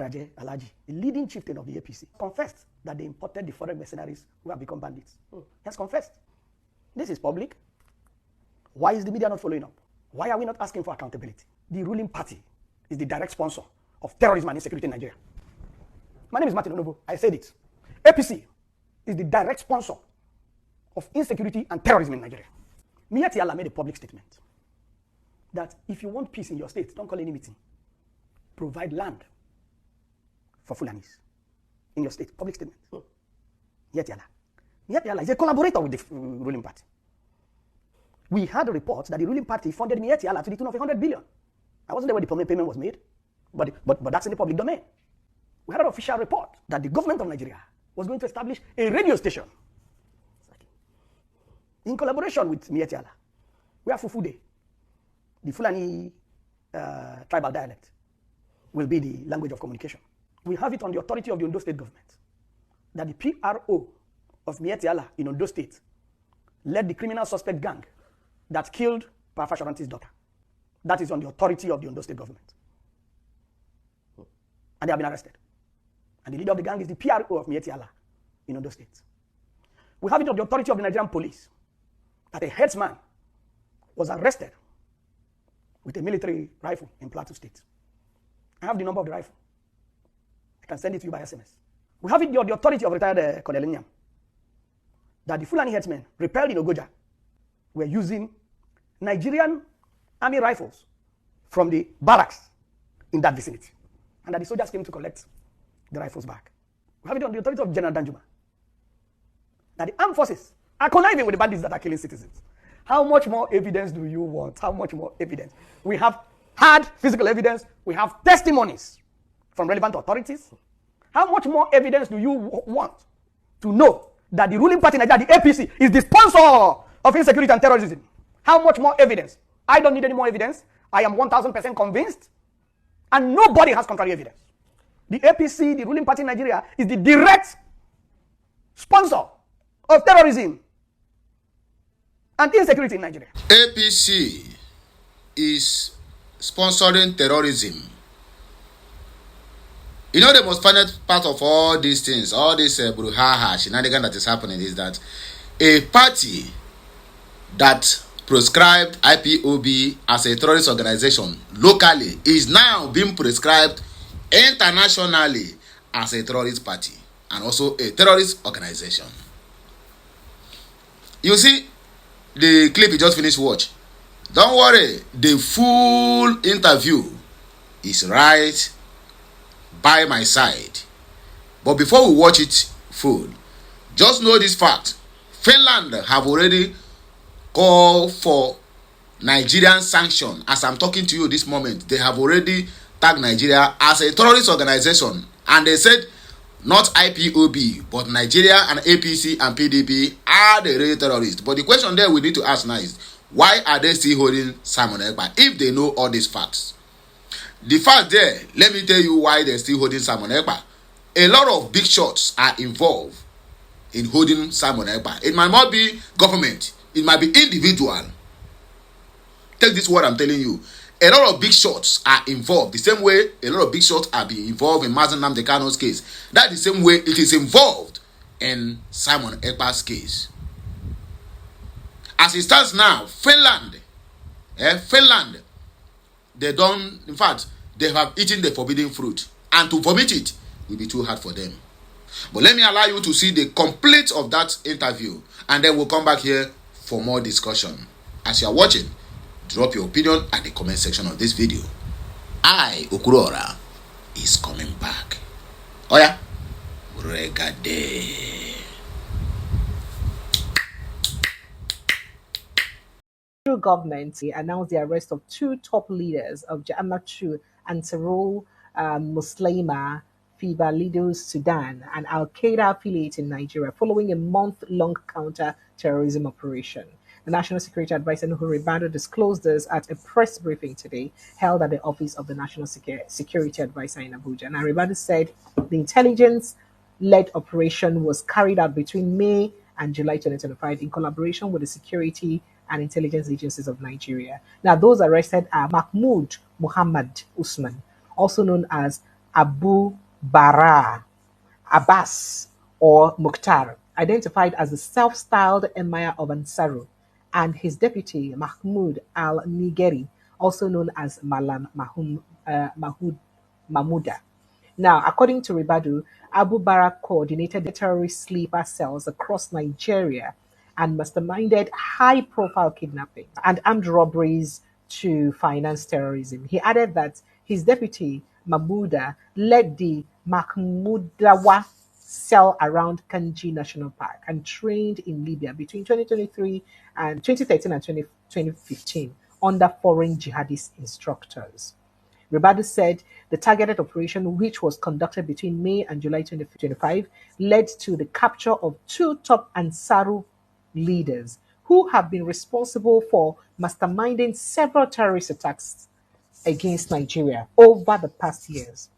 Raje Alaji, the leading chieftain of the APC, confessed that they imported the foreign mercenaries who have become bandits. He has confessed. This is public. Why is the media not following up? Why are we not asking for accountability? The ruling party is the direct sponsor of terrorism and insecurity in Nigeria. My name is Martin Onovo. I said it. APC is the direct sponsor of insecurity and terrorism in Nigeria. Nat'L made a public statement that if you want peace in your state, don't call any meeting. Provide land for Fulanis in your state. Public statement. Nat'L is a collaborator with the ruling party. We had a report that the ruling party funded Nat'L to the tune of 100 billion. I wasn't there when the payment was made, but that's in the public domain. We had an official report that the government of Nigeria was going to establish a radio station in collaboration with Nat'L, where Fufude, the Fulani tribal dialect, will be the language of communication. We have it on the authority of the Ondo State government that the PRO of Nat'L in Ondo State led the criminal suspect gang that killed Parafasharanti's daughter. That is on the authority of the Ondo State government. And they have been arrested. And the leader of the gang is the PRO of Nat'L in Ondo State. We have it on the authority of the Nigerian police that a headsman was arrested with a military rifle in Plateau State. I have the number of the rifle. I can send it to you by SMS. We have it on the authority of retired Colonel Nyam that the Fulani headsmen repelled in Ogoja were using Nigerian army rifles from the barracks in that vicinity, and that the soldiers came to collect the rifles back. We have it on the authority of General Danjuma that the armed forces are conniving with the bandits that are killing citizens. How much more evidence do you want? How much more evidence? We have hard physical evidence. We have testimonies from relevant authorities. How much more evidence do you want to know that the ruling party in Nigeria, the APC, is the sponsor of insecurity and terrorism? How much more evidence? I don't need any more evidence. I am 1000% convinced, and nobody has contrary evidence. The APC, the ruling party in Nigeria, is the direct sponsor of terrorism and insecurity in Nigeria. APC is sponsoring terrorism. You know, the most funny part of all these things, all this brouhaha, shenanigan that is happening, is that a party that prescribed IPOB as a terrorist organization locally is now being prescribed internationally as a terrorist party and also a terrorist organization. You see the clip you just finished watch. Don't worry, the full interview is right by my side. But before we watch it full, just know this fact. Finland have already called for Nigerian sanction. As I'm talking to you this moment, they have already tagged Nigeria as a terrorist organization, and they said not IPOB, but Nigeria and APC and PDP are the real terrorists. But the question there we need to ask now is, why are they still holding Simon Ekpa if they know all these facts? The fact there, let me tell you why they're still holding Simon Ekpa. A lot of big shots are involved in holding Simon Ekpa. It might not be government, it might be individual. Take this word I'm telling you. A lot of big shots are involved. The same way a lot of big shots are being involved in Mazen Nnamdi Kanu's case. That's the same way it is involved in Simon Ekpa's case. As it stands now, Finland, they don't, in fact, they have eaten the forbidden fruit. And to vomit it will be too hard for them. But let me allow you to see the complete of that interview, and then we'll come back here for more discussion. As you are watching, drop your opinion at the comment section of this video. Okurora is coming back. Oh yeah? Regade. Government announced the arrest of two top leaders of Jama'atu Ansarul Muslima Fiba leaders Sudan and Al-Qaeda affiliate in Nigeria following a month-long counter-terrorism operation. The National Security Advisor Nuhu Ribadu disclosed this at a press briefing today held at the office of the National Security Advisor in Abuja. Now, Ribadu said the intelligence-led operation was carried out between May and July 2025 in collaboration with the security and intelligence agencies of Nigeria. Now, those arrested are Mahmoud Muhammad Usman, also known as Abu Bara Abbas or Mukhtar, identified as the self-styled Emir of Ansaru, and his deputy Mahmoud al-Nigeri, also known as Malam Mahmuda. Now, according to Ribadu, Abu Barak coordinated the terrorist sleeper cells across Nigeria and masterminded high-profile kidnapping and armed robberies to finance terrorism. He added that his deputy, Mahmuda, led the Mahmudawa cell around Kanji National Park and trained in Libya between 2023 and 2013 and 2015 under foreign jihadist instructors. Ribadu said the targeted operation, which was conducted between May and July 2025, led to the capture of two top Ansaru leaders who have been responsible for masterminding several terrorist attacks against Nigeria over the past years.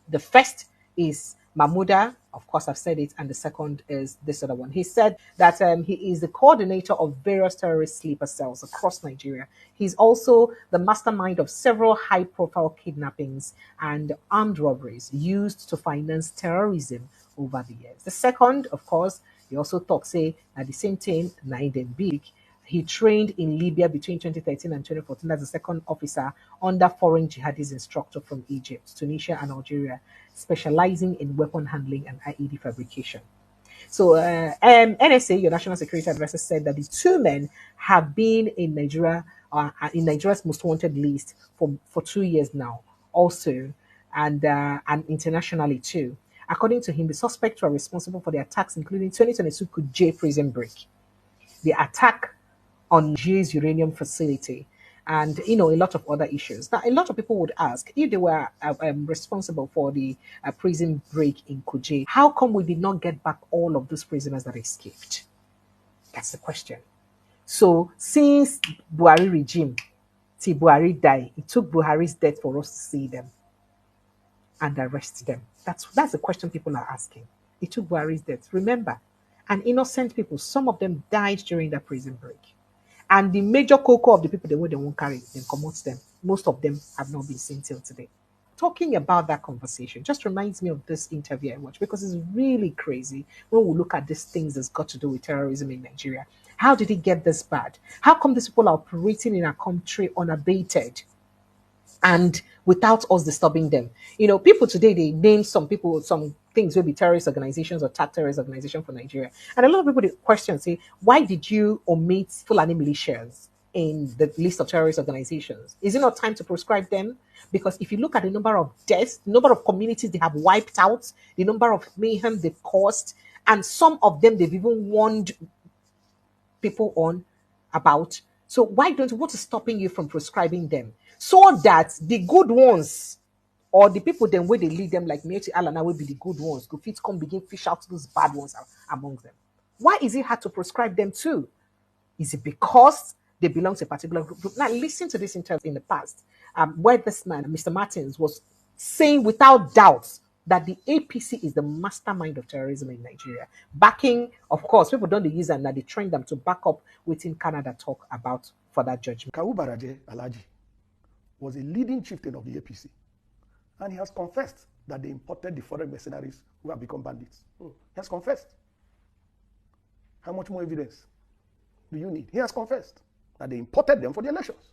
The first is Mahmuda, of course, I've said it, and the second is this other one. He said that he is the coordinator of various terrorist sleeper cells across Nigeria. He's also the mastermind of several high profile kidnappings and armed robberies used to finance terrorism over the years. The second, of course, he also talks, at the same time, Naiden Big. He trained in Libya between 2013 and 2014 as a second officer under foreign jihadist instructor from Egypt, Tunisia, and Algeria, specializing in weapon handling and IED fabrication. So, NSA, your National Security Advisor, said that the two men have been in Nigeria, in Nigeria's most wanted list for 2 years now, also, and internationally too. According to him, the suspects were responsible for the attacks, including 2022 Kuje prison break, the attack on Nigeria's uranium facility, and a lot of other issues. Now, a lot of people would ask if they were responsible for the prison break in Kuje, how come we did not get back all of those prisoners that escaped? That's the question. So, since Buhari regime, till Buhari died, it took Buhari's death for us to see them and arrest them. That's the question people are asking. It took Buhari's death. Remember, and innocent people, some of them died during that prison break. And the major cocoa of the people, they won't carry, then promote them. Most of them have not been seen till today. Talking about that conversation just reminds me of this interview I watched, because it's really crazy when we look at these things that's got to do with terrorism in Nigeria. How did it get this bad? How come these people are operating in our country unabated and without us disturbing them? People today, they name some things will be terrorist organizations or tag terrorist organization for Nigeria. And a lot of people they question, say, why did you omit Fulani militias in the list of terrorist organizations? Is it not time to proscribe them? Because if you look at the number of deaths, the number of communities they have wiped out, the number of mayhem they've caused, and some of them they've even warned people on about. So what is stopping you from prescribing them? So that the good ones, or the people then where they lead them, like Nat'L now will be the good ones, go fit come begin fish out those bad ones among them. Why is it hard to prescribe them too? Is it because they belong to a particular group? Now listen to this interview in the past, where this man, Mr. Martins, was saying without doubt that the APC is the mastermind of terrorism in Nigeria. Backing, of course, people don't use them, that they train them to back up within Canada talk about for that judgment. Kawu Baraje Alhaji was a leading chieftain of the APC, and he has confessed that they imported the foreign mercenaries who have become bandits. He has confessed. How much more evidence do you need? He has confessed that they imported them for the elections.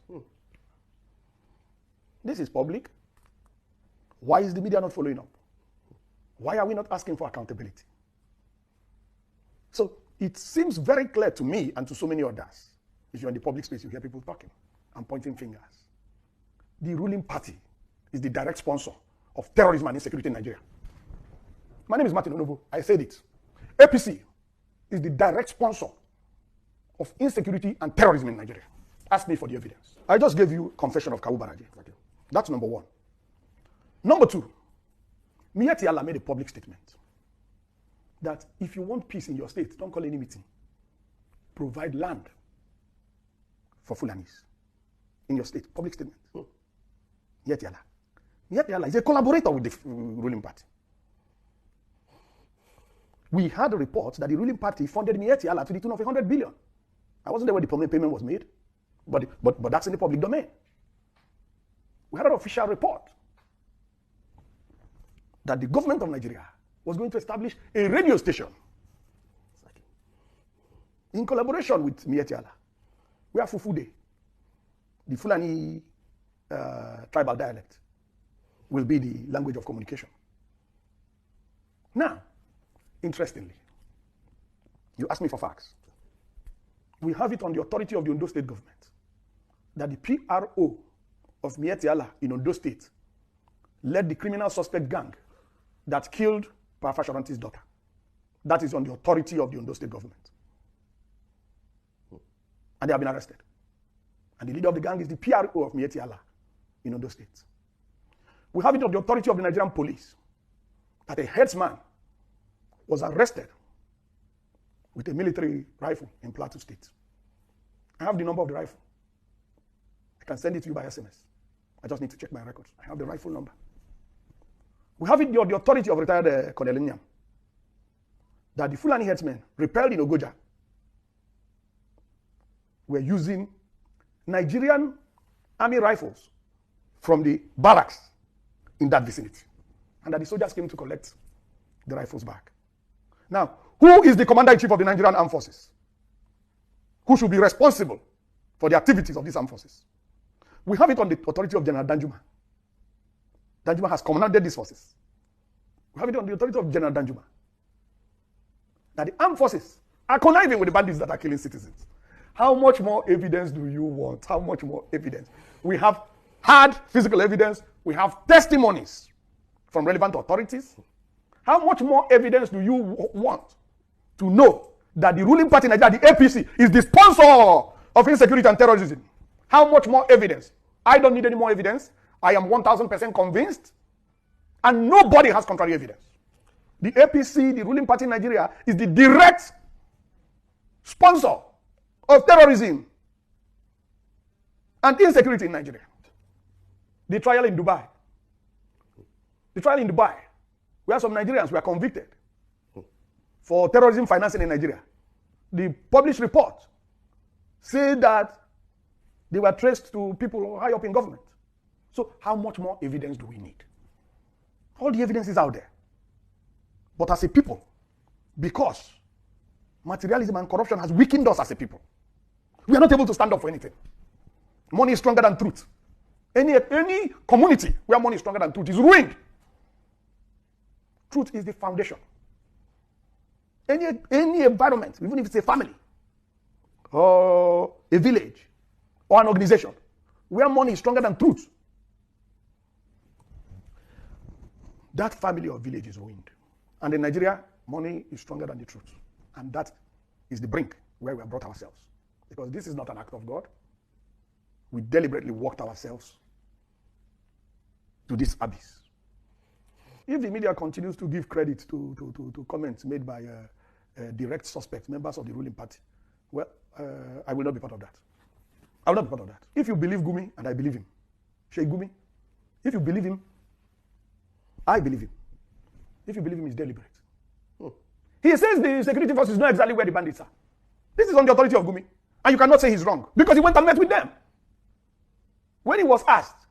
This is public. Why is the media not following up? Why are we not asking for accountability? So it seems very clear to me and to so many others. If you're in the public space, you hear people talking and pointing fingers. The ruling party is the direct sponsor of terrorism and insecurity in Nigeria. My name is Martin Onovo. I said it. APC is the direct sponsor of insecurity and terrorism in Nigeria. Ask me for the evidence. I just gave you confession of Kawu Baraje. That's number one. Number two, Nat'L made a public statement that if you want peace in your state, don't call any meeting. Provide land for Fulanis in your state. Public statement. Nat'L is a collaborator with the ruling party. We had a report that the ruling party funded Nat'L to the tune of 100 billion. I wasn't there when the permanent payment was made, but that's in the public domain. We had an official report. that the government of Nigeria was going to establish a radio station in collaboration with Nat'L, where Fufude, the Fulani tribal dialect, will be the language of communication. Now, interestingly, you asked me for facts. We have it on the authority of the Ondo State government that the PRO of Nat'L in Ondo State led the criminal suspect gang that killed Parafashoranti's daughter. That is on the authority of the Ondo State government. And they have been arrested. And the leader of the gang is the PRO of Nat'L in Ondo State. We have it on the authority of the Nigerian police that a headsman was arrested with a military rifle in Plateau State. I have the number of the rifle. I can send it to you by SMS. I just need to check my records. I have the rifle number. We have it on the authority of retired Colonel Nyam that the Fulani headsmen repelled in Ogoja were using Nigerian army rifles from the barracks in that vicinity, and that the soldiers came to collect the rifles back. Now, who is the commander-in-chief of the Nigerian Armed Forces? Who should be responsible for the activities of these armed forces? We have it on the authority of General Danjuma. Danjuma has commanded these forces. We have it on the authority of General Danjuma that the armed forces are conniving with the bandits that are killing citizens. How much more evidence do you want? How much more evidence? We have hard physical evidence. We have testimonies from relevant authorities. How much more evidence do you want to know that the ruling party in Nigeria, the APC, is the sponsor of insecurity and terrorism? How much more evidence? I don't need any more evidence. I am 1000% convinced. And nobody has contrary evidence. The APC, the ruling party in Nigeria, is the direct sponsor of terrorism and insecurity in Nigeria. The trial in Dubai. The trial in Dubai, where some Nigerians were convicted for terrorism financing in Nigeria. The published report said that they were traced to people high up in government. So how much more evidence do we need? All the evidence is out there. But as a people, because materialism and corruption has weakened us as a people, we are not able to stand up for anything. Money is stronger than truth. Any community where money is stronger than truth is ruined. Truth is the foundation. Any environment, even if it's a family, or a village, or an organization, where money is stronger than truth, that family or village is ruined. And in Nigeria, money is stronger than the truth. And that is the brink where we have brought ourselves. Because this is not an act of God. We deliberately walked ourselves to this abyss. If the media continues to give credit to comments made by direct suspects, members of the ruling party, well, I will not be part of that. I will not be part of that. If you believe Gumi, and I believe him, Sheikh Gumi, if you believe him, I believe him. If you believe him, it's deliberate. He says the security forces know exactly where the bandits are. This is on the authority of Gumi. And you cannot say he's wrong, because he went and met with them. When he was asked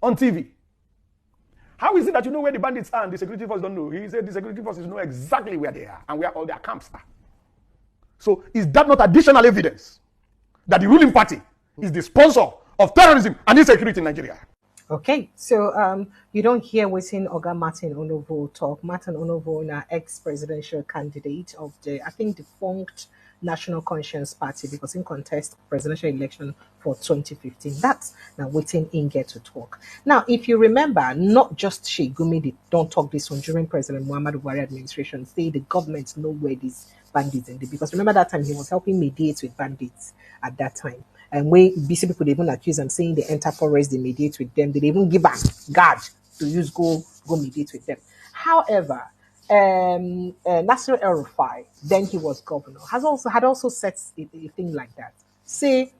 on TV, how is it that you know where the bandits are and the security forces don't know? He said the security forces know exactly where they are and where all their camps are. So is that not additional evidence that the ruling party is the sponsor of terrorism and insecurity in Nigeria? Okay, so you don't hear within Oga Martin Onovo talk. Martin Onovo, an ex-presidential candidate of the, I think, defunct National Conscience Party, because in contest presidential election for 2015. That's now waiting in get to talk. Now, if you remember, not just Sheikh Gumi don't talk this one during President Muhammadu Buhari administration, say the government know where these bandits are. Because remember that time he was helping mediate with bandits at that time. And when BC people they even accuse them saying they enter forest, they mediate with them, they even give us guard to use go mediate with them. However, Nasir El-Rufai, then he was governor, had also said a thing like that. Say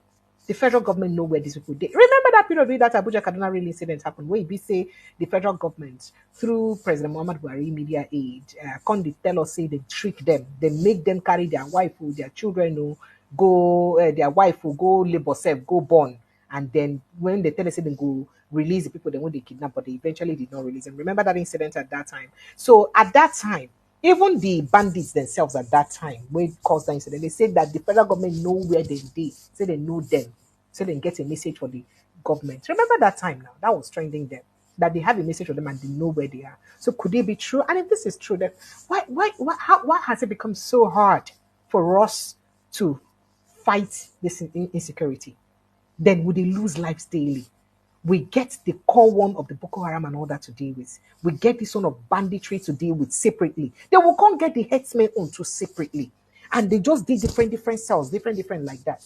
the federal government know where these people did. Remember that period where that Abuja Kaduna Rail incident happened, where we say the federal government through President Muhammad Buhari media aid, they tell us say they trick them, they make them carry their wife or their children go their wife will go labor self, go born, and then when they tell us they go release the people then when they kidnapped, but they eventually did not release them. Remember that incident at that time? So at that time, even the bandits themselves at that time, when it caused the incident, they said that the federal government know where they say they know them, so they get a message for the government. Remember that time now? That was trending them. That they have a message for them and they know where they are. So could it be true? And if this is true, then why has it become so hard for us to fight this insecurity? Then would they lose lives daily? We get the core one of the Boko Haram and all that to deal with. We get this one of banditry to deal with separately. They will come get the herdsmen onto separately. And they just did different cells, different like that.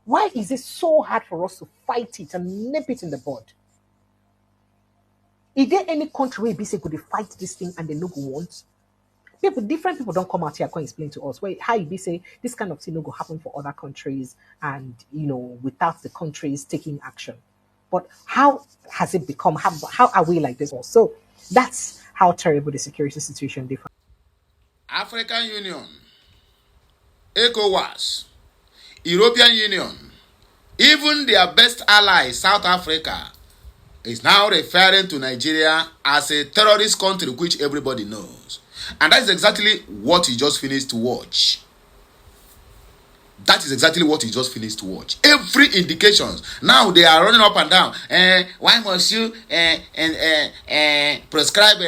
Why is it so hard for us to fight it and nip it in the bud? Is there any country where BC could fight this thing and they no go want? Different people don't come out here and explain to us how you say this kind of thing no go happen for other countries and without the countries taking action. But how has it become? How are we like this also? That's how terrible the security situation is. African Union, ECOWAS, European Union, even their best ally, South Africa, is now referring to Nigeria as a terrorist country, which everybody knows. And that is exactly what you just finished to watch. That is exactly what you just finished to watch. Every indications. Now they are running up and down. Why must you prescribe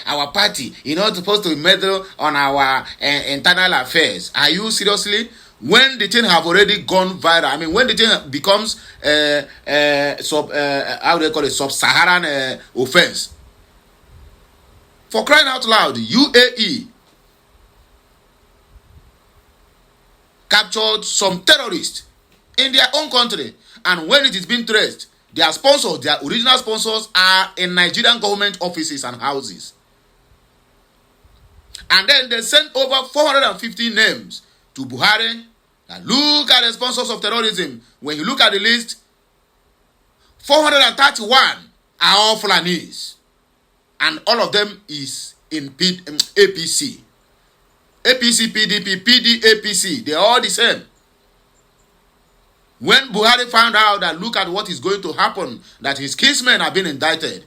our party? You're not supposed to meddle on our internal affairs. Are you seriously? When the thing have already gone viral, I mean, when the thing becomes how do they call it, sub-Saharan offense. For crying out loud, UAE captured some terrorists in their own country, and when it is being traced, their sponsors, their original sponsors, are in Nigerian government offices and houses. And then they sent over 450 names to Buhari. Now look at the sponsors of terrorism. When you look at the list, 431 are all Fulanese. And all of them is in APC. APC, PDP, PD, APC. They're all the same. When Buhari found out that look at what is going to happen, that his kinsmen have been indicted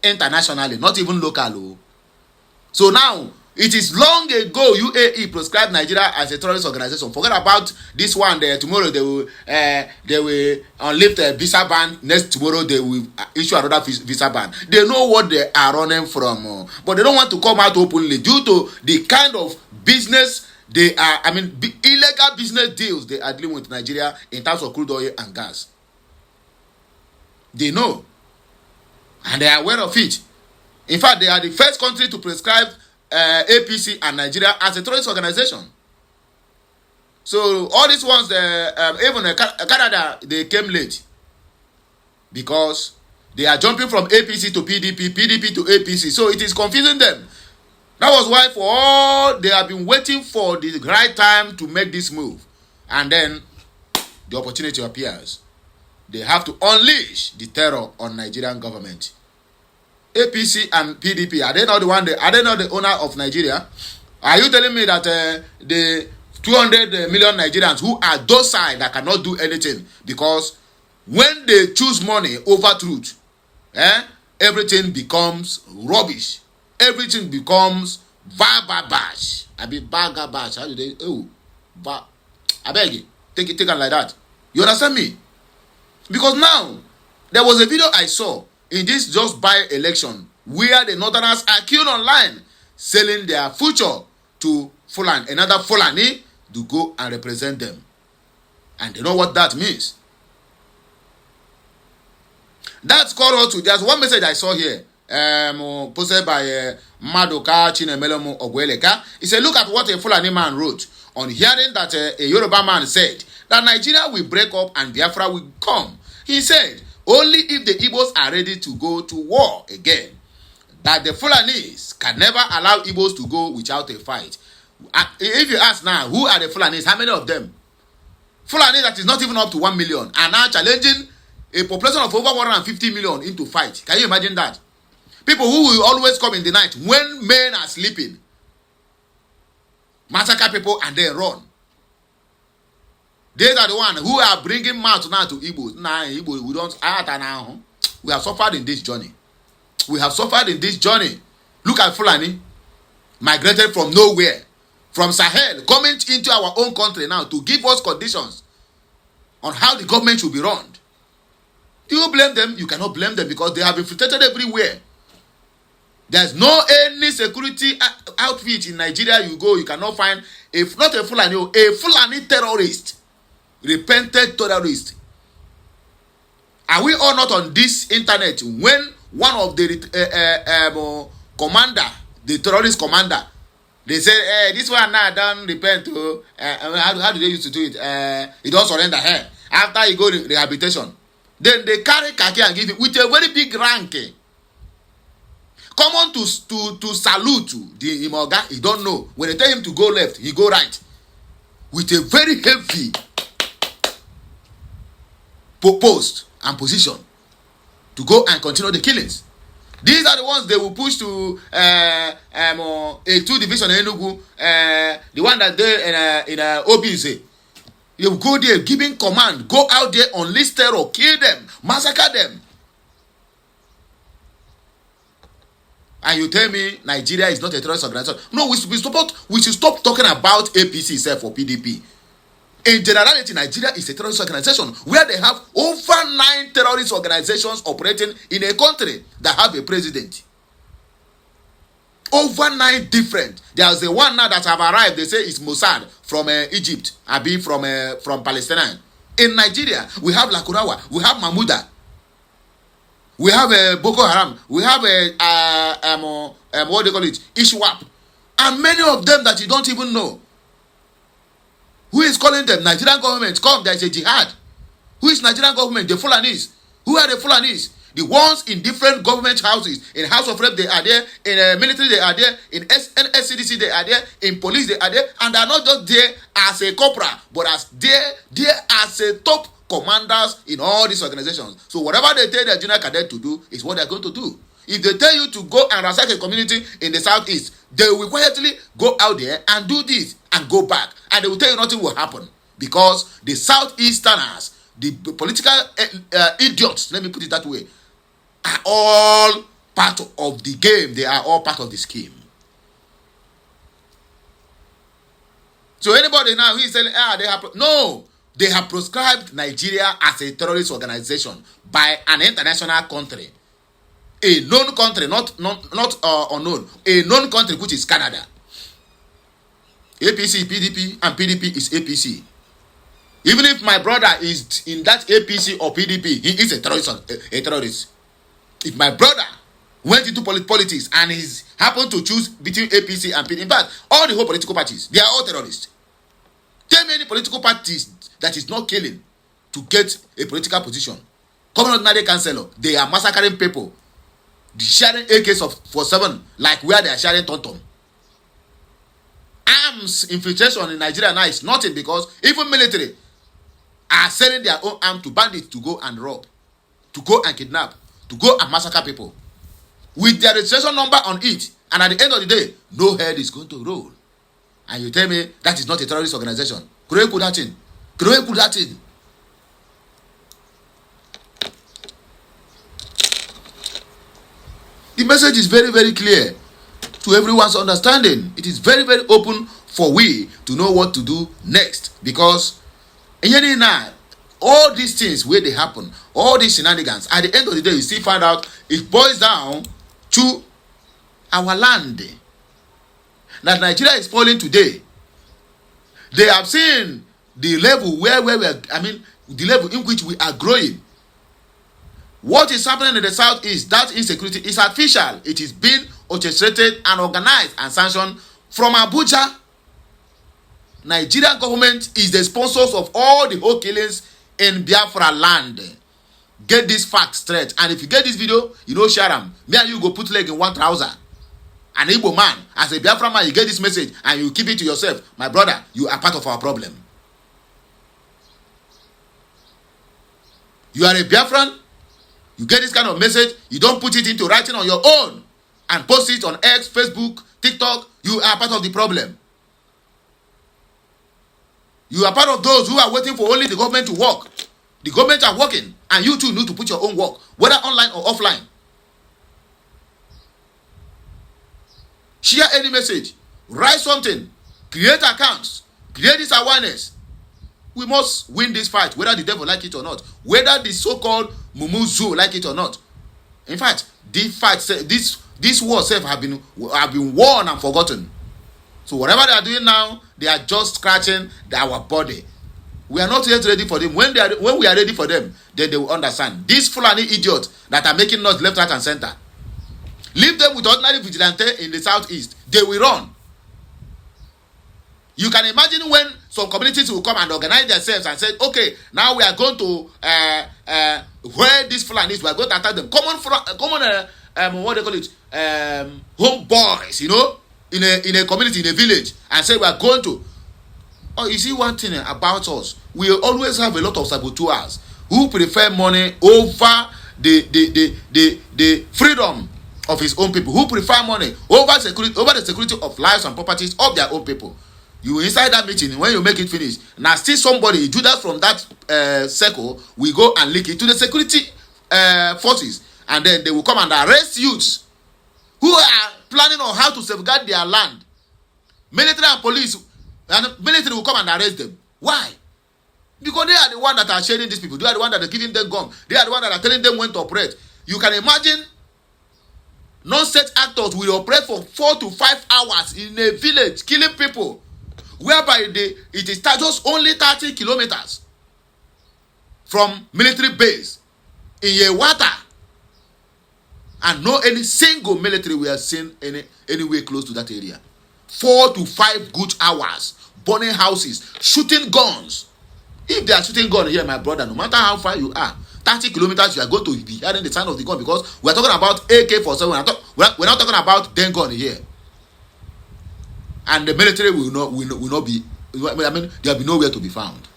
internationally, not even local. So now, it is long ago UAE prescribed Nigeria as a terrorist organization. Forget about this one there. Tomorrow they will lift a visa ban. Next tomorrow they will issue another visa ban. They know what they are running from, but they don't want to come out openly due to the kind of business they are. I mean, illegal business deals they are dealing with Nigeria in terms of crude oil and gas. They know, and they are aware of it. In fact, they are the first country to prescribe APC and Nigeria as a terrorist organization. So all these ones, even Canada, they came late because they are jumping from APC to PDP, PDP to APC. So it is confusing them. That was why for all they have been waiting for the right time to make this move, and then the opportunity appears. They have to unleash the terror on Nigerian government. APC and PDP, are they not the one? Are they not the owner of Nigeria? Are you telling me that the 200 million Nigerians who are docile that cannot do anything, because when they choose money over truth, everything becomes rubbish. Everything becomes bash. I mean bash. How do they? I beg you, take it like that. You understand me? Because now there was a video I saw in this just by-election where the Northerners are killed online selling their future to Fulani, another Fulani, to go and represent them. And you know what that means. That's called out to. There's one message I saw here, posted by Madoka Chinemelomo Ogweleka. He said, look at what a Fulani man wrote on hearing that a Yoruba man said that Nigeria will break up and Biafra will come. He said, only if the Igbos are ready to go to war again, that the Fulanis can never allow Igbos to go without a fight. If you ask now, who are the Fulanis? How many of them? Fulani that is not even up to 1 million are now challenging a population of over 150 million into fight. Can you imagine that? People who will always come in the night when men are sleeping, massacre people and then run. They are the one who are bringing mouth now to Igbos. Nah, Igbo, we don't. we have suffered in this journey. We have suffered in this journey. Look at Fulani, migrated from nowhere, from Sahel, coming into our own country now to give us conditions on how the government should be run. Do you blame them? You cannot blame them because they have infiltrated everywhere. There's no any security outfit in Nigeria you go, you cannot find, if not a Fulani terrorist, repented terrorist. Are we all not on this internet when one of the commander, the terrorist commander, they say, this one now don't repent to, how do they used to do it? He don't surrender here. After he go to rehabilitation. Then they carry khaki and give it with a very big rank. Come on to salute the Imoga, he don't know. When they tell him to go left, he go right. With a very heavy post and position to go and continue the killings. These are the ones they will push to a 2 division in Enugu, the one that they in OBC. They will go there giving command, go out there, unleash terror, kill them, massacre them. And you tell me Nigeria is not a terrorist organization. No, we should stop talking about APC itself or PDP. In generality, Nigeria is a terrorist organization where they have over 9 terrorist organizations operating in a country that have a president. Over 9 different. There's the one now that have arrived. They say it's Mossad from Egypt, Abi from Palestine. In Nigeria, we have Lakurawa, we have Mahmouda, we have Boko Haram, we have what they call it, Ishwap, and many of them that you don't even know. Who is calling them? Nigerian government. Come, there is a jihad. Who is Nigerian government? The Fulanis. Who are the Fulanis? The ones in different government houses. In House of Rep, they are there. In military, they are there. In SCDC, they are there. In police, they are there. And they are not just there as a corporal, but as there as a top commanders in all these organizations. So whatever they tell their junior cadet to do is what they are going to do. If they tell you to go and ransack a community in the southeast, they will quietly go out there and do this and go back. And they will tell you nothing will happen. Because the southeasterners, the political idiots, let me put it that way, are all part of the game. They are all part of the scheme. So anybody now who is saying, they have proscribed Nigeria as a terrorist organization by an international country. A known country, not unknown. A known country, which is Canada. APC, PDP, and PDP is APC. Even if my brother is in that APC or PDP, he is a terrorist. If my brother went into politics and he's happened to choose between APC and PDP, in fact, all the whole political parties, they are all terrorists. Tell me any political parties that is not killing to get a political position. Common ordinary councillor, they are massacring people. Sharing AK-47 like where they are sharing Tonton. Arms infiltration in Nigeria now is nothing because even military are selling their own arms to bandits to go and rob, to go and kidnap, to go and massacre people with their registration number on it. And at the end of the day, no head is going to roll. And you tell me that is not a terrorist organization. The message is very, very clear to everyone's understanding. It is very, very open for we to know what to do next. Because all these things where they happen, all these shenanigans, at the end of the day, you still find out it boils down to our land. That Nigeria is falling today. They have seen the level where we are, the level in which we are growing. What is happening in the southeast, that insecurity is artificial. It is being orchestrated and organized and sanctioned from Abuja. Nigerian government is the sponsors of all the whole killings in Biafra land. Get this fact straight. And if you get this video, share them. Me and you go put leg in one trouser. An Igbo man, as a Biafra man, you get this message and you keep it to yourself. My brother, you are part of our problem. You are a Biafran. You get this kind of message, you don't put it into writing on your own and post it on X, Facebook, TikTok, you are part of the problem. You are part of those who are waiting for only the government to work. The government are working And you too need to put your own work, whether online or offline. Share any message, write something, create accounts, create this awareness. We must win this fight, whether the devil like it or not, whether the so-called Mumuzu like it or not. In fact, this fight, this war self have been won and forgotten. So whatever they are doing now, they are just scratching our body. We are not yet ready for them. When we are ready for them, then they will understand. These Fulani idiots that are making noise left, right, and center, leave them with ordinary vigilante in the southeast. They will run. You can imagine when some communities will come and organize themselves and say, okay, now we are going to where these Fulanis, we are going to attack them. Common what they call it, home boys, you know, in a community, in a village, and say we are going to. Oh, you see one thing about us, we always have a lot of saboteurs who prefer money over the freedom of his own people, who prefer money over the security of lives and properties of their own people. You inside that meeting, when you make it finish, now still somebody do that from that circle, we go and leak it to the security forces, and then they will come and arrest youths who are planning on how to safeguard their land. Military and police, and military will come and arrest them. Why? Because they are the one that are shading these people. They are the one that are giving them gun. They are the one that are telling them when to operate. You can imagine non-state actors will operate for 4 to 5 hours in a village, killing people, whereby it is just only 30 kilometers from military base in Yewata, and no any single military we have seen anywhere close to that area. 4 to 5 good hours, burning houses, shooting guns. If they are shooting guns here, my brother, no matter how far you are, 30 kilometers, you are going to be hearing the sound of the gun, because we are talking about AK-47. We're not talking about den gun here. And the military will not be, I mean, there will be nowhere to be found.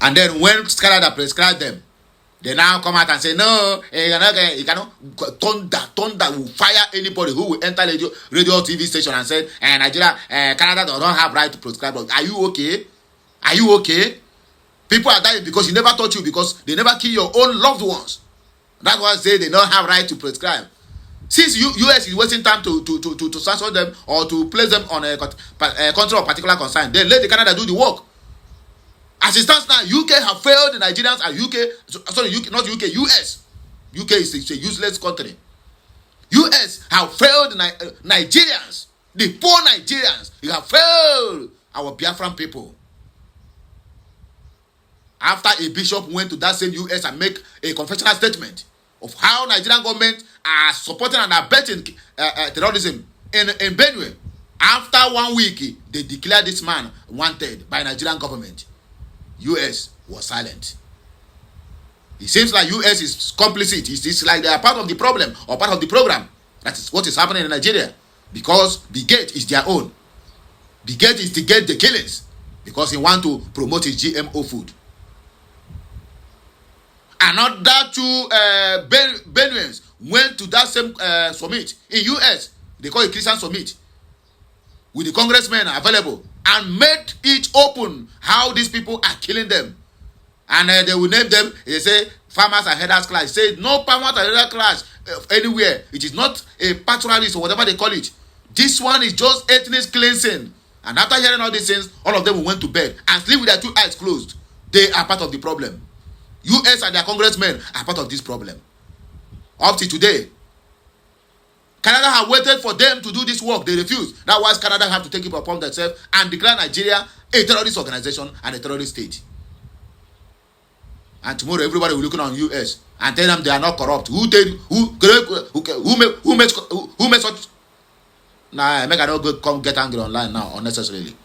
And then when Canada prescribe them, they now come out and say, no, you cannot, thunder will fire anybody who will enter radio TV station and say, Nigeria, Canada does not have right to prescribe. Are you okay? Are you okay? People are dying because you never taught you, because they never kill your own loved ones. That's why I say they don't have right to prescribe. Since US is wasting time to sanction them or to place them on a country of particular concern, then let the Canada do the work. As it stands now, UK have failed the Nigerians, and not UK, US. UK is a useless country. US have failed Nigerians, the poor Nigerians. You have failed our Biafran people. After a bishop went to that same US and make a confessional statement of how Nigerian government are supporting and abetting terrorism in Benue, after 1 week, they declared this man wanted by Nigerian government. US was silent. It seems like US is complicit. It's like they are part of the problem or part of the program. That is what is happening in Nigeria. Because the gate is their own. The gate is to get the killings, because he want to promote his GMO food. Another two Benuans went to that same summit in US. They call it Christian Summit, with the congressmen available, and made it open how these people are killing them. And they will name them. They say farmers and herders class. Say no farmers and herders class anywhere. It is not a pastoralist or whatever they call it. This one is just ethnic cleansing. And after hearing all these things, all of them went to bed and sleep with their 2 eyes closed. They are part of the problem. US and their congressmen are part of this problem. Up to today, Canada have waited for them to do this work. They refused. That's why Canada have to take it upon themselves and declare Nigeria a terrorist organization and a terrorist state. And tomorrow everybody will look on US and tell them they are not corrupt. Who made such? Nah, make I not go come get angry online now unnecessarily.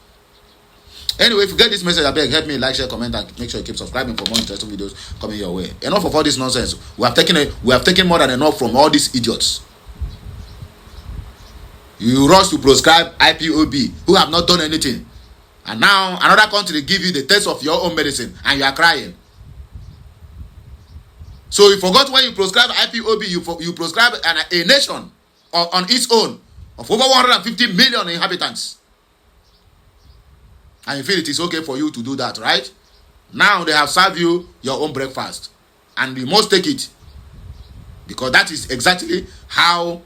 Anyway, if you get this message, I beg, help me like, share, comment, and make sure you keep subscribing for more interesting videos coming your way. Enough of all this nonsense. We have taken more than enough from all these idiots. You rush to prescribe IPOB who have not done anything, and now another country give you the taste of your own medicine, and you are crying. So you forgot when you prescribe IPOB, you prescribe a nation on its own of over 150 million inhabitants. And you feel it is okay for you to do that, right? Now they have served you your own breakfast, and you must take it, because that is exactly how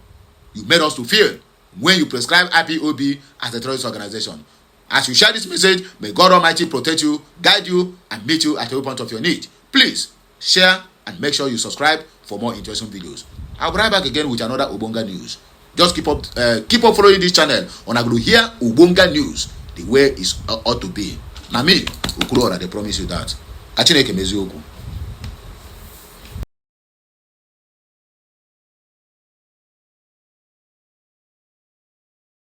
you made us to feel when you prescribe IPOB as a terrorist organization. As you share this message, may God Almighty protect you, guide you, and meet you at every point of your need. Please share and make sure you subscribe for more interesting videos. I'll be right back again with another Ubonga news. Just keep up following this channel on Agro hear Ubonga news the way it ought to be. Now me, Ukurora, they promise you that. Achineke mezioku.